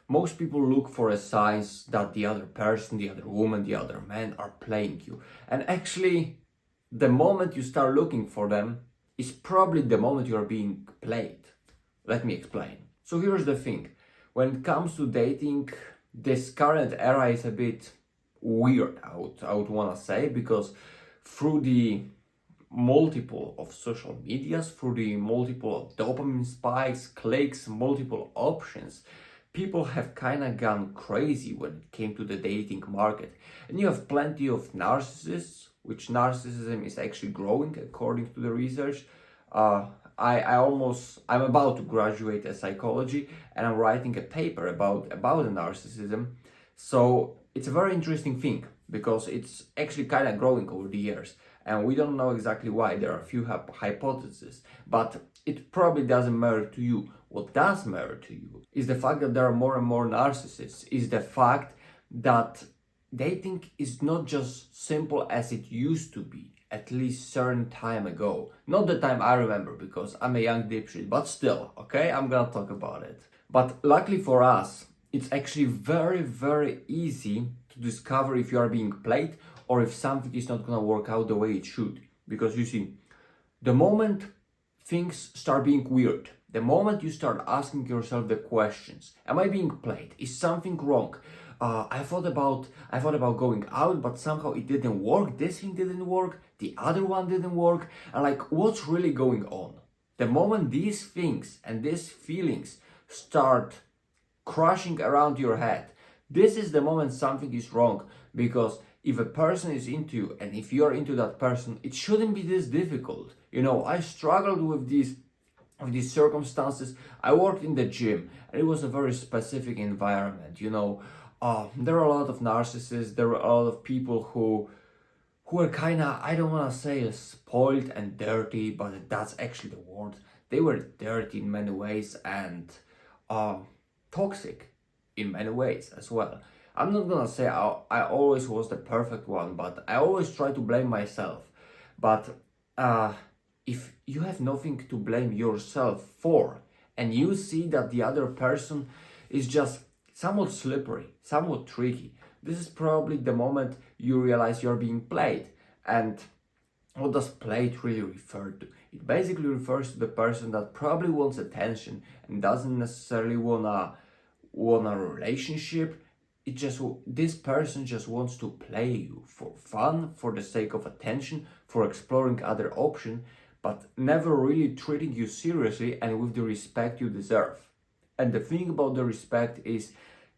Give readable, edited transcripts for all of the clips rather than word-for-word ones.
Most people look for a signs that the other person, the other woman, the other man are playing you. And actually, the moment you start looking for them is probably the moment you are being played. Let me explain. So here's the thing. When it comes to dating, this current era is a bit weird, I would want to say, because through the multiple of social medias, through the multiple of dopamine spikes, clicks, multiple options, people have kind of gone crazy when it came to the dating market. And you have plenty of narcissists, which narcissism is actually growing according to the research. I'm about to graduate as psychology, and I'm writing a paper about the narcissism. So it's a very interesting thing because it's actually kind of growing over the years, and we don't know exactly why. There are a few hypotheses, but it probably doesn't matter to you. What does matter to you is the fact that there are more and more narcissists, is the fact that dating is not just simple as it used to be, at least certain time ago. Not the time I remember, because I'm a young dipshit, but still, okay, I'm gonna talk about it. But luckily for us, it's actually very, very easy to discover if you are being played or if something is not gonna work out the way it should. Because you see, the moment things start being weird, the moment you start asking yourself the questions, am I being played? Is something wrong? I thought about going out, but somehow it didn't work. This thing didn't work. The other one didn't work. And like, what's really going on? The moment these things and these feelings start crushing around your head, this is the moment something is wrong. Because if a person is into you and if you're into that person, it shouldn't be this difficult. You know, I struggled with these circumstances. I worked in the gym and it was a very specific environment, you know. There are a lot of narcissists, there are a lot of people who are kind of, I don't want to say spoiled and dirty, but that's actually the word. They were dirty in many ways and toxic in many ways as well. I'm not gonna say I always was the perfect one, but I always try to blame myself. But if you have nothing to blame yourself for, and you see that the other person is just somewhat slippery, somewhat tricky, this is probably the moment you realize you're being played. And what does played really refer to? It basically refers to the person that probably wants attention and doesn't necessarily want a relationship. This person just wants to play you for fun, for the sake of attention, for exploring other options, but never really treating you seriously and with the respect you deserve. And the thing about the respect is,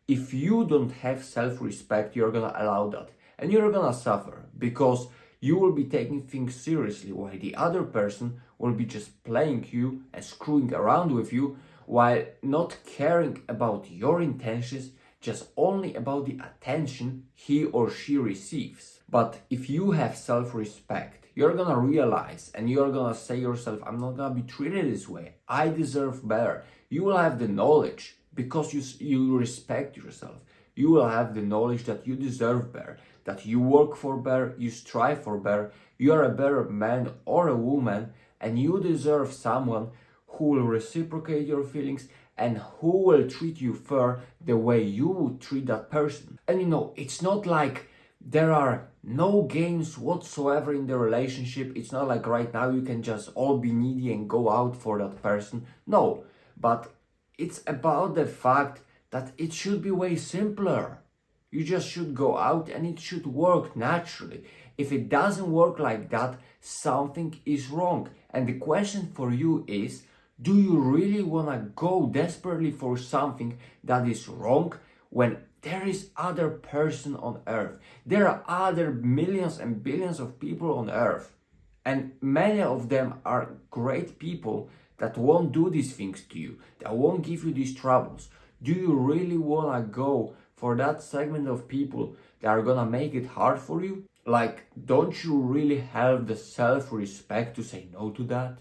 if you don't have self-respect, you're gonna allow that. And you're gonna suffer, because you will be taking things seriously, while the other person will be just playing you and screwing around with you, while not caring about your intentions, just only about the attention he or she receives. But if you have self-respect, you're gonna realize and you're gonna say yourself, I'm not gonna be treated this way. I deserve better. You will have the knowledge, because you respect yourself. You will have the knowledge that you deserve better, that you work for better, you strive for better, you are a better man or a woman, and you deserve someone who will reciprocate your feelings and who will treat you fair the way you would treat that person. And you know, it's not like there are no games whatsoever in the relationship. It's not like right now you can just all be needy and go out for that person. No, but it's about the fact that it should be way simpler. You just should go out and it should work naturally. If it doesn't work like that, something is wrong. And the question for you is, do you really want to go desperately for something that is wrong when there is other person on earth? There are other millions and billions of people on earth. And many of them are great people that won't do these things to you, that won't give you these troubles. Do you really want to go for that segment of people that are gonna make it hard for you? Like, don't you really have the self-respect to say no to that?